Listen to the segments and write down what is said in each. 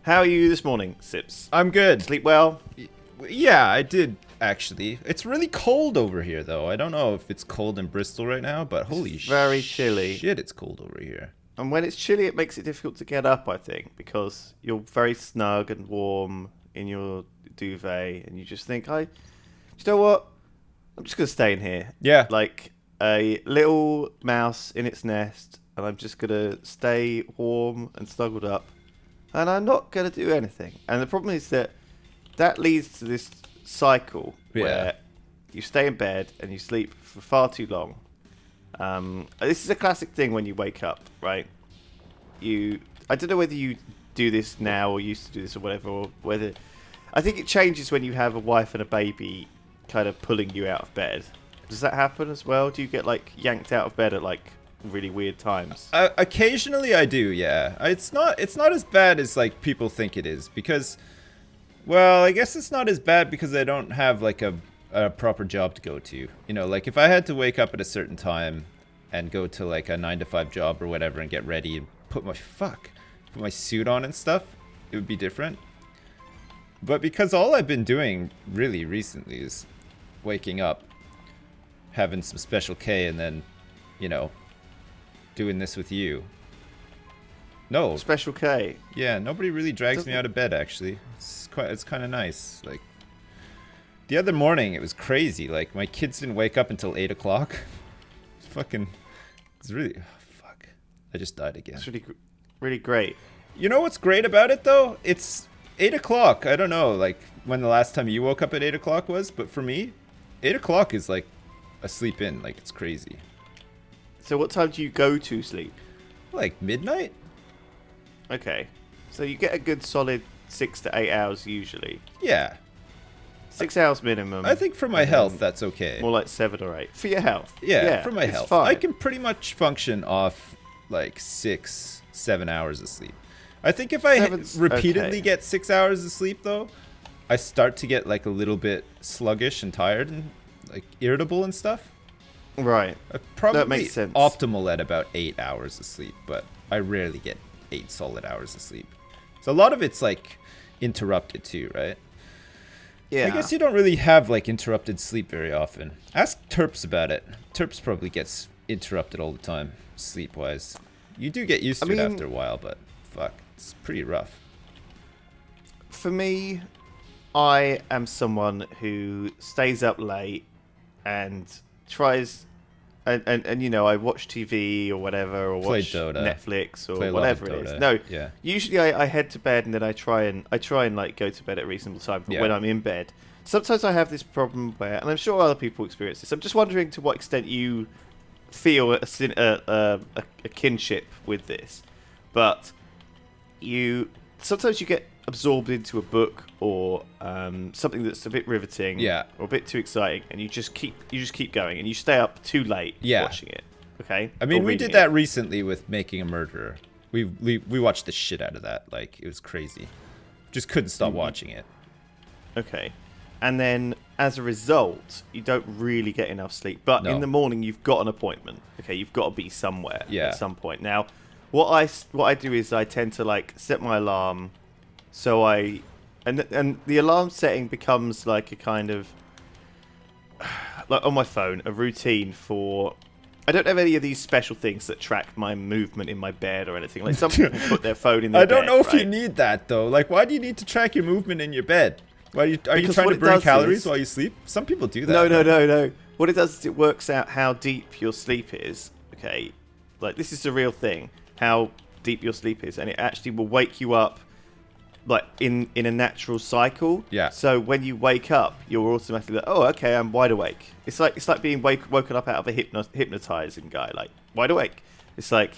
How are you this morning, Sips? I'm good. Sleep well? Yeah, I did actually. It's really cold over here, though. I don't know if it's cold in Bristol right now, but holy very chilly. Shit, it's cold over here. And when it's chilly, it makes it difficult to get up, I think, because you're very snug and warm in your duvet, and you just think, you know what? I'm just going to stay in here. Yeah. Like a little mouse in its nest, and I'm just going to stay warm and snuggled up, and I'm not going to do anything. And the problem is that leads to this cycle where you stay in bed and you sleep for far too long. This is a classic thing when you wake up, right? I don't know whether you do this now or used to do this or whatever, or whether... I think it changes when you have a wife and a baby kind of pulling you out of bed. Does that happen as well? Do you get, like, yanked out of bed at, like, really weird times? Occasionally I do, yeah. It's not as bad as, like, people think it is, because... Well, I guess it's not as bad because I don't have, like, a proper job to go to. You know, like, if I had to wake up at a certain time and go to, like, a 9-to-5 job or whatever and get ready and put my suit on and stuff, it would be different. But because all I've been doing really recently is waking up, having some Special K, and then, you know, doing this with you. No. Special K? Yeah, nobody really drags me out of bed, actually. It's kind of nice. Like, the other morning, it was crazy. Like, my kids didn't wake up until 8 o'clock. It's really... Oh, fuck. I just died again. It's really great. You know what's great about it, though? It's 8 o'clock. I don't know, like, when the last time you woke up at 8 o'clock was, but for me, 8 o'clock is, like, a sleep in. Like, it's crazy. So what time do you go to sleep? Like, midnight? Okay. So you get a good solid 6 to 8 hours usually. Yeah. 6 hours minimum. I think for my health, that's okay. More like 7 or 8. For your health. Yeah, for my health. Fine. I can pretty much function off like 6-7 hours of sleep. I think if I repeatedly get 6 hours of sleep, though, I start to get like a little bit sluggish and tired and like irritable and stuff. Right. Probably that makes sense. Optimal at about 8 hours of sleep, but I rarely get 8 solid hours of sleep. So a lot of it's like interrupted too, right? Yeah. I guess you don't really have like interrupted sleep very often. Ask Terps about it. Terps probably gets interrupted all the time, sleep-wise. You do get used to it after a while, but fuck, it's pretty rough. For me, I am someone who stays up late and tries... And you know, I watch TV or whatever, or watch Netflix or whatever it is. No, usually I head to bed and then I try and like go to bed at a reasonable time. But when I'm in bed, sometimes I have this problem where, and I'm sure other people experience this. I'm just wondering to what extent you feel a kinship with this, but sometimes you get absorbed into a book or something that's a bit riveting or a bit too exciting, and you just keep going and you stay up too late watching it. Okay, I mean, we did that recently with Making a Murderer. We watched the shit out of that. Like, it was crazy. Just couldn't stop watching it. Okay, and then as a result, you don't really get enough sleep. But in the morning, you've got an appointment. Okay, you've got to be somewhere at some point. Now, what I do is I tend to like set my alarm. So and the alarm setting becomes like a kind of, like on my phone, a routine for... I don't have any of these special things that track my movement in my bed or anything. Like, some people put their phone in their bed. I don't know if you need that, though. Like, why do you need to track your movement in your bed? Are you trying to burn calories while you sleep? Some people do that. No. What it does is it works out how deep your sleep is. Okay? Like, this is the real thing. How deep your sleep is. And it actually will wake you up like in a natural cycle. Yeah. So when you wake up, you're automatically like, oh, okay, I'm wide awake. It's like being woken up out of a hypnotizing guy, like wide awake. It's like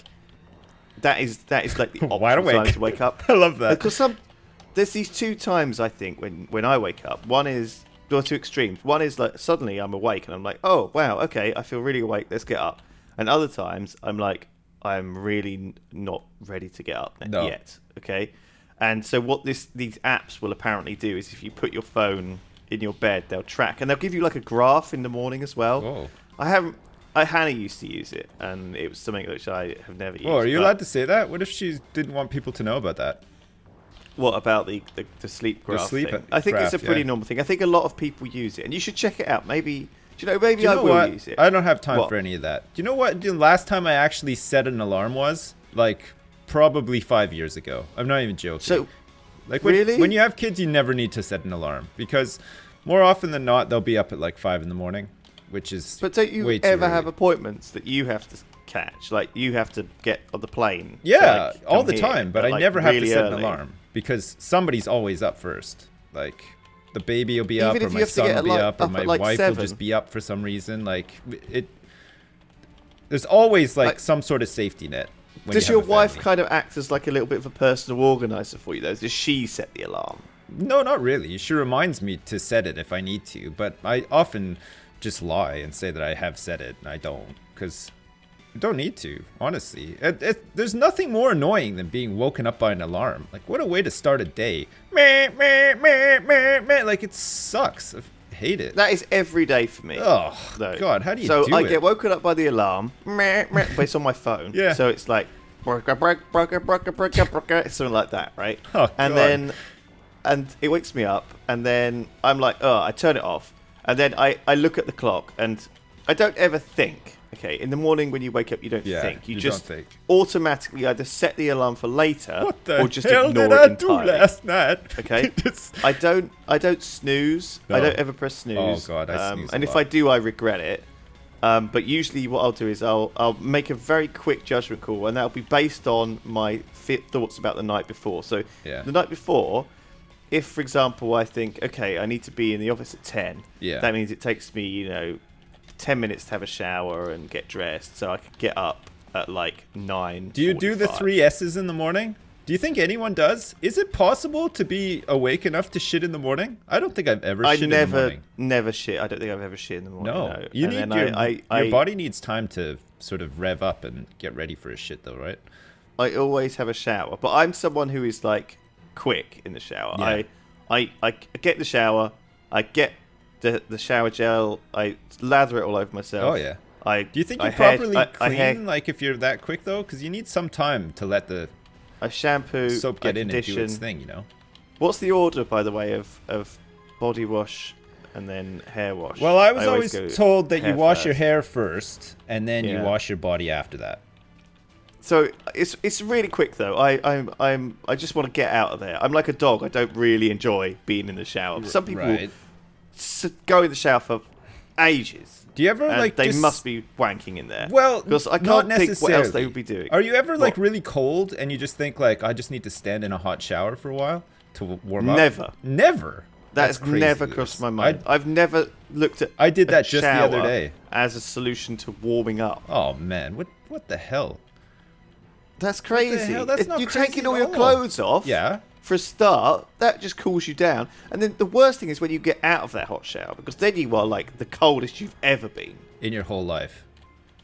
that is like the optimal time to wake up. I love that. Because there's these two times I think when I wake up. One is two extremes. One is like suddenly I'm awake and I'm like, oh wow, okay, I feel really awake. Let's get up. And other times I'm like, I'm really not ready to get up yet. Okay. And so what these apps will apparently do is if you put your phone in your bed, they'll track. And they'll give you like a graph in the morning as well. Oh. Hannah used to use it, and it was something which I have never used. Oh, are you allowed to say that? What if she didn't want people to know about that? What about the sleep graph sleep thing? I think it's a graph, pretty yeah. normal thing. I think a lot of people use it, and you should check it out. Maybe maybe Do you I know will what? use it. I don't have time What? for any of that. Do you know what the last time I actually set an alarm was? Like, probably 5 years ago. I'm not even joking. So, like, really? when you have kids, you never need to set an alarm. Because more often than not, they'll be up at like 5 in the morning, which is But don't you way too ever early. have appointments that you have to catch? Like you have to get on the plane. to, Yeah, like, all come the here, time. But I like, never have to really set an early. alarm. Because somebody's always up first. Like, the baby will be up, Even or if you my have to son get will be up, or up my at, like, wife 7. will just be up for some reason. Like, it. There's always like Like, some sort of safety net. When Does you have your a wife family. kind of act as like a little bit of a personal organizer for you, though? Does she set the alarm? No, not really. She reminds me to set it if I need to, but I often just lie and say that I have set it, and I don't, because I don't need to, honestly. There's nothing more annoying than being woken up by an alarm. Like, what a way to start a day. Meh, meh, meh, meh, meh. Like, it sucks. I hate it. That is every day for me. Oh, though. God, how do you so do I it? get woken up by the alarm, but it's on my phone. Yeah. So it's like, something like that, right? Oh, and God. then it wakes me up, and then I'm like, I turn it off, and then I look at the clock, and I don't ever think. Okay, in the morning when you wake up, you don't Yeah, think. You you just don't think. automatically either set the alarm for later What the or just hell ignore did I it do entirely. last night? Okay, It's- I don't snooze. I No. don't ever press snooze. Oh, God, I snooze a and if lot. I do, I regret it. But usually, what I'll do is I'll make a very quick judgment call, and that'll be based on my thoughts about the night before. So Yeah. the night before, if for example I think, okay, I need to be in the office at 10. Yeah. That means it takes me 10 minutes to have a shower and get dressed, so I could get up at like 9. Do you do the 3 S's in the morning? Do you think anyone does? Is it possible to be awake enough to shit in the morning? I don't think I've ever shit in the morning. never shit. I don't think I've ever shit in the morning. No, you And need then your body needs time to sort of rev up and get ready for a shit, though, right? I always have a shower, but I'm someone who is like quick in the shower. Yeah. I get the shower, I get the shower gel, I lather it all over myself. Oh yeah. I Do you think I you hair- properly I clean hair- like if you're that quick though? Because you need some time to let the I shampoo, soap I get in and do its condition. thing, you know. What's the order, by the way, of body wash and then hair wash? Well, I was always always go told that you hair wash your first. hair first and then you Yeah. wash your body after that. So it's really quick though. I just want to get out of there. I'm like a dog. I don't really enjoy being in the shower. Some people Right. go in the shower for ages. Do you ever And like they just... must be wanking in there. Well, because I not can't think what else they necessarily. would be doing. Are you ever like What? really cold and you just think like I just need to stand in a hot shower for a while to warm up? Never. Never. That's crazy, never Lewis. crossed my mind. I've never looked at. I did a that just the other shower day. as a solution to warming up. Oh man, what the hell? That's crazy. hell? That's not You're crazy taking at all your all. clothes off. Yeah. For a start, that just cools you down. And then the worst thing is when you get out of that hot shower, because then you are like the coldest you've ever been. In your whole life.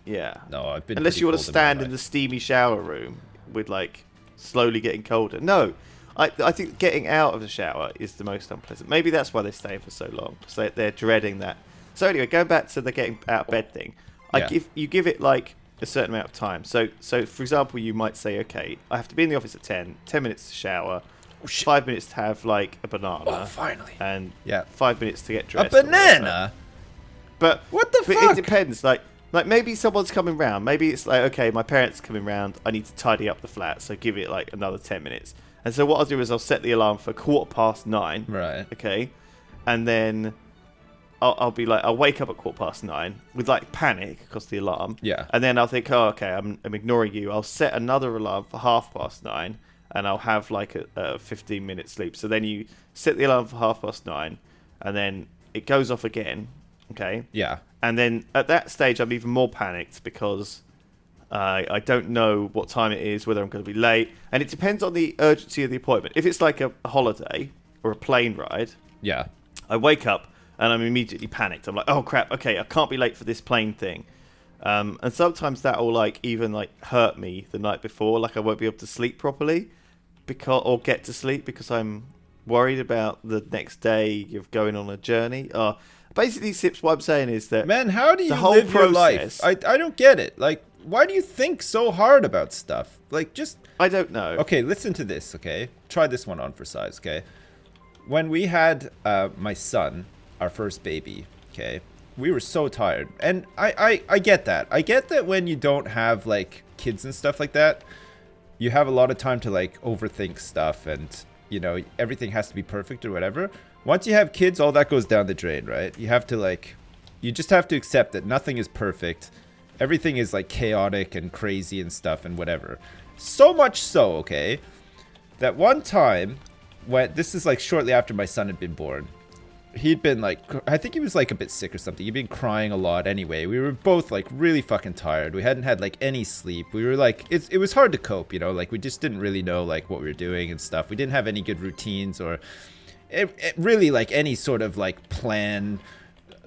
Yeah. No, I've been Unless pretty you want to cold in my stand in the life. steamy shower room with like slowly getting colder. No. I think getting out of the shower is the most unpleasant. Maybe that's why they stay in for so long, because they're dreading that. So anyway, going back to the getting out of bed thing, Yeah. you give it like a certain amount of time. So for example, you might say, okay, I have to be in the office at 10 minutes to shower, 5 minutes to have like a banana, Oh, finally. and Yeah. 5 minutes to get A dressed. or whatever. banana? But What the but fuck? it depends. Like maybe someone's coming round. Maybe it's like, okay, my parents are coming round. I need to tidy up the flat, so give it like another 10 minutes. And so what I'll do is I'll set the alarm for 9:15. Right. Okay, and then I'll be like, I'll wake up at 9:15 with like panic because the alarm. Yeah. And then I'll think, oh, okay, I'm ignoring you. I'll set another alarm for 9:30, and I'll have like a 15-minute sleep. So then you set the alarm for 9:30, and then it goes off again. Okay. Yeah. And then at that stage, I'm even more panicked because I don't know what time it is, whether I'm going to be late. And it depends on the urgency of the appointment. If it's like a holiday or a plane ride, Yeah. I wake up and I'm immediately panicked. I'm like, oh, crap, okay, I can't be late for this plane thing. And sometimes that will like even like hurt me the night before. Like I won't be able to sleep properly or get to sleep because I'm worried about the next day of going on a journey. Basically, Sips, what I'm saying is that Man, how do you the whole live your life? process- I don't get it. Like, why do you think so hard about stuff? Like, just... I don't know. Okay, listen to this, okay? Try this one on for size, okay? When we had my son, our first baby, okay, we were so tired. And I get that. I get that when you don't have, like, kids and stuff like that, you have a lot of time to, like, overthink stuff and, you know, everything has to be perfect or whatever. Once you have kids, all that goes down the drain, right? You have to, like, you just have to accept that nothing is perfect. Everything is, like, chaotic and crazy and stuff and whatever. So much so, okay, that one time, when this is, like, shortly after my son had been born, he'd been, like, I think he was, like, a bit sick or something. He'd been crying a lot anyway. We were both, like, really fucking tired. We hadn't had, like, any sleep. We were, like, it was hard to cope, you know? Like, we just didn't really know, like, what we were doing and stuff. We didn't have any good routines or it really, like, any sort of, like, plan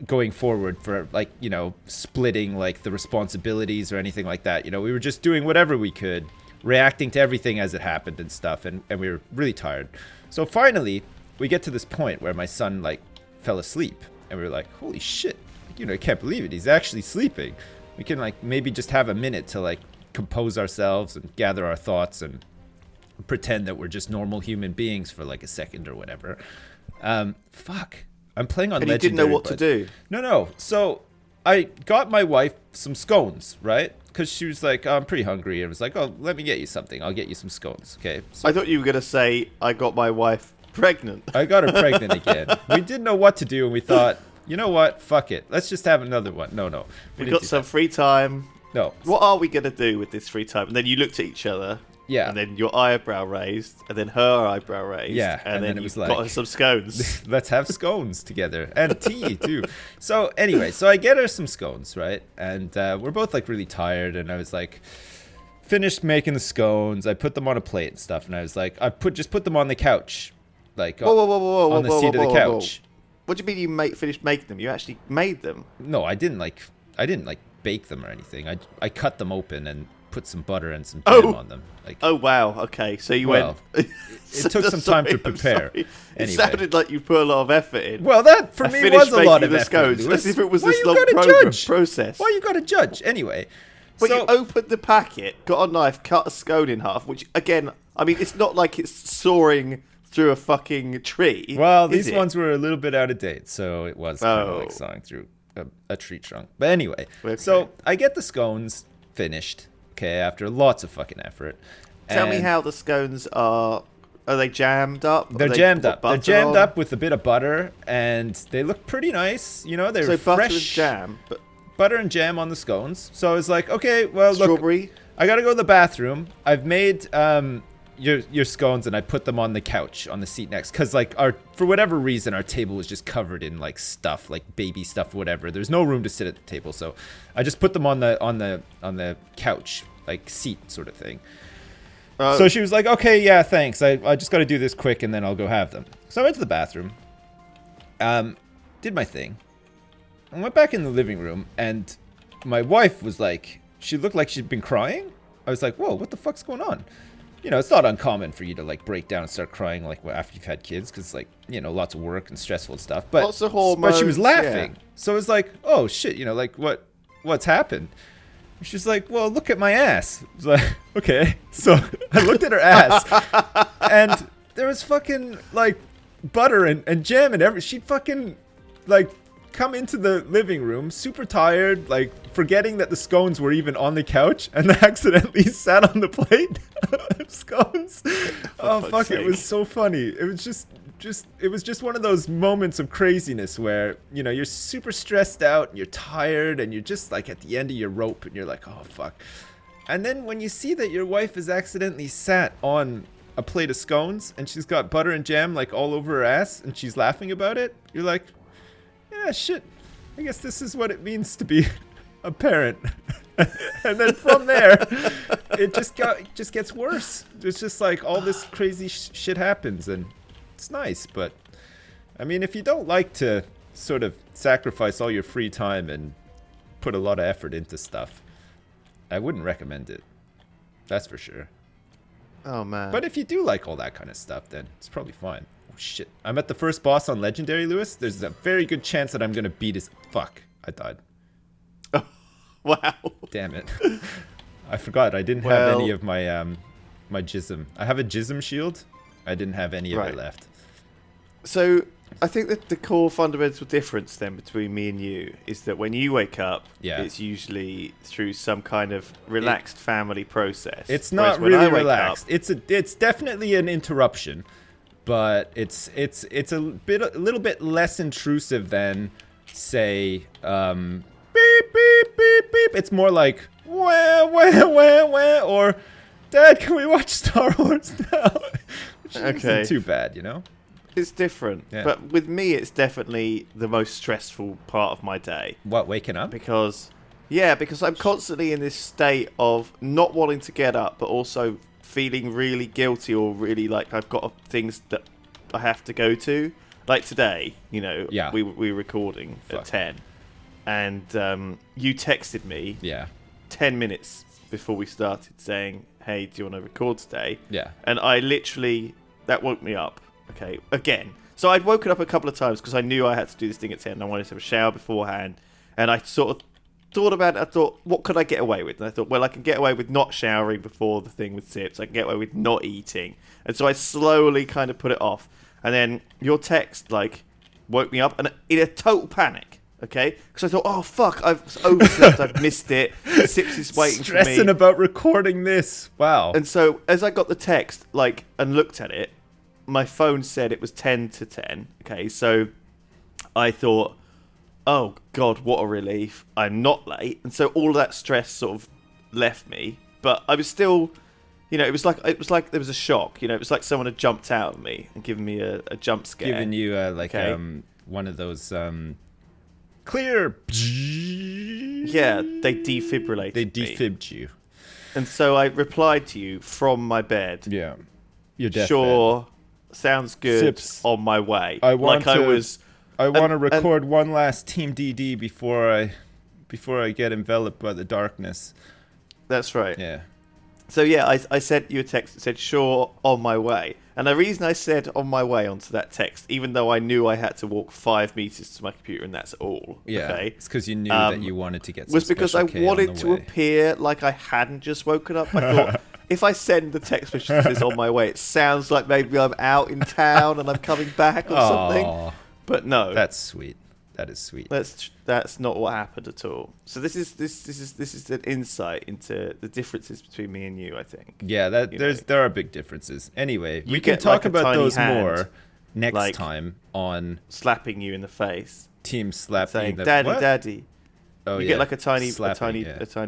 going forward for, like, you know, splitting, like, the responsibilities or anything like that. You know, we were just doing whatever we could, reacting to everything as it happened and stuff, and we were really tired. So finally, we get to this point where my son, like, fell asleep, and we were like, holy shit, you know, I can't believe it, he's actually sleeping. We can, like, maybe just have a minute to, like, compose ourselves and gather our thoughts and pretend that we're just normal human beings for, like, a second or whatever. Fuck. I'm playing on And Legendary. you didn't know what to do. No. So I got my wife some scones, right? Because she was like, oh, I'm pretty hungry. And I was like, oh, let me get you something. I'll get you some scones, okay? So I thought you were going to say, I got my wife pregnant. I got her pregnant again. We didn't know what to do, and we thought, you know what? Fuck it. Let's just have another one. No. We got some free time. No. What are we going to do with this free time? And then you looked at each other. Yeah. And then your eyebrow raised, and then her eyebrow raised. Yeah, And then it you was got like, her some scones. let's have scones together. And tea, too. So, anyway, so I get her some scones, right? And we're both, like, really tired. And I was like, finished making the scones. I put them on a plate and stuff. And I was like, just put them on the couch. Like, Whoa, on the seat of the couch. What do you mean you finished making them? You actually made them? No, I didn't, like, bake them or anything. I cut them open and put some butter and some jam on them. Like, oh wow, okay. So you well, went. It took some time to prepare. It Anyway. sounded like you put a lot of effort in. Well, that for I me finished was a lot of making the effort. scones, Lewis. as if it was Why this you long gotta judge? process. Why you gotta judge? Anyway, But so you opened the packet, got a knife, cut a scone in half. Which again, I mean, it's not like it's soaring through a fucking tree. well, is these it? ones were a little bit out of date, so it was kind of Oh. like sawing through a tree trunk. But anyway, Okay. so I get the scones finished. Okay, after lots of fucking effort. Tell me And how the scones are. Are they jammed up? They're Are they jammed put up. They're butter jammed on? up with a bit of butter, and they look pretty nice. You know, they're So fresh. butter and jam, but Butter and jam on the scones. So I was like, okay, well, look, strawberry. I gotta go to the bathroom. I've made your scones, and I put them on the couch on the seat next, because like for whatever reason our table was just covered in like stuff, like baby stuff, whatever. There's no room to sit at the table, so I just put them on the couch, like seat sort of thing. So she was like, okay, yeah, thanks. I just got to do this quick and then I'll go have them. So I went to the bathroom, did my thing, and went back in the living room, and my wife was like, she looked like she'd been crying. I was like, whoa, what the fuck's going on? You know, it's not uncommon for you to like break down and start crying like after you've had kids, because like, you know, lots of work and stressful stuff. But Lots of but she was hormones, laughing. yeah. So it was like, oh shit, you know, like what's happened? She's like, well, look at my ass. I was like, okay. So I looked at her ass, and there was fucking like butter and jam and everything. She'd fucking like come into the living room super tired, like forgetting that the scones were even on the couch, and accidentally sat on the plate of scones. Oh fuck, it was so funny. It was just one of those moments of craziness where, you know, you're super stressed out and you're tired and you're just like at the end of your rope and you're like, oh fuck. And then when you see that your wife has accidentally sat on a plate of scones and she's got butter and jam like all over her ass and she's laughing about it, you're like, yeah, shit. I guess this is what it means to be a parent. And then from there, it just gets worse. It's just like all this crazy shit happens, and it's nice, but I mean, if you don't like to sort of sacrifice all your free time and put a lot of effort into stuff, I wouldn't recommend it. That's for sure. Oh man. But if you do like all that kind of stuff, then it's probably fine. Oh shit. I'm at the first boss on Legendary, Lewis. There's a very good chance that I'm gonna beat his... Fuck. I died. Wow. Damn it. I forgot. I didn't have any of my my jism. I have a jism shield. I didn't have any of it left. So I think that the core fundamental difference then between me and you is that when you wake up, it's usually through some kind of relaxed family process. It's not really relaxed. It's definitely an interruption, but it's a little bit less intrusive than, say, beep beep beep beep. It's more like wah wah wah wah, or Dad, can we watch Star Wars now? Which isn't too bad, you know. It's different, but with me, it's definitely the most stressful part of my day. What, waking up? Because I'm constantly in this state of not wanting to get up, but also feeling really guilty or really like I've got things that I have to go to. Like today, we were recording at 10, and you texted me 10 minutes before we started saying, "Hey, do you want to record today?" Yeah. And I literally, that woke me up. Okay, again. So I'd woken up a couple of times because I knew I had to do this thing at 10 and I wanted to have a shower beforehand. And I sort of thought about it. I thought, what could I get away with? And I thought, well, I can get away with not showering before the thing with Sips. I can get away with not eating. And so I slowly kind of put it off. And then your text, like, woke me up and in a total panic. Okay? Because I thought, oh, fuck, I've overslept. I've missed it. Sips is waiting for me. Stressing about recording this. Wow. And so as I got the text, like, and looked at it, my phone said it was 10 to 10. Okay, so I thought, oh God, what a relief. I'm not late. And so all of that stress sort of left me. But I was still, it was like there was a shock. It was like someone had jumped out at me and given me a jump scare. Giving you one of those clear. Yeah, they defibrillated They defibbed you. And so I replied to you from my bed. Yeah. Your deathbed. Sure. Sounds good. Sips. On my way. I want to record one last Team DD before I get enveloped by the darkness. That's right. Yeah. So yeah, I sent you a text that said sure, on my way. And the reason I said on my way onto that text, even though I knew I had to walk 5 meters to my computer and that's all. Yeah. Okay, it's because you knew that you wanted to get some was because I wanted to way. appear like I hadn't just woken up. I thought if I send the text message that says on my way, it sounds like maybe I'm out in town and I'm coming back or something. But no, that's sweet. That is sweet. That's not what happened at all. So this is an insight into the differences between me and you, I think. Yeah, there are big differences. Anyway, we can talk about those more next time on slapping you in the face. Team slap, saying daddy. Oh, you get like a tiny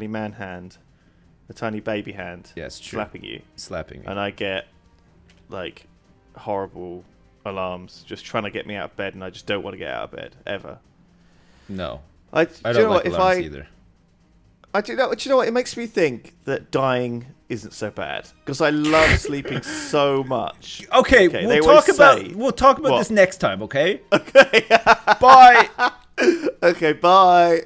man hand, a tiny baby hand. Yes, true. Slapping me, and I get like horrible alarms just trying to get me out of bed, and I just don't want to get out of bed ever. No, I don't like alarms either. Do you know what? It makes me think that dying isn't so bad because I love sleeping so much. Okay, we'll talk about this next time. Okay. Okay. Bye. Okay. Bye.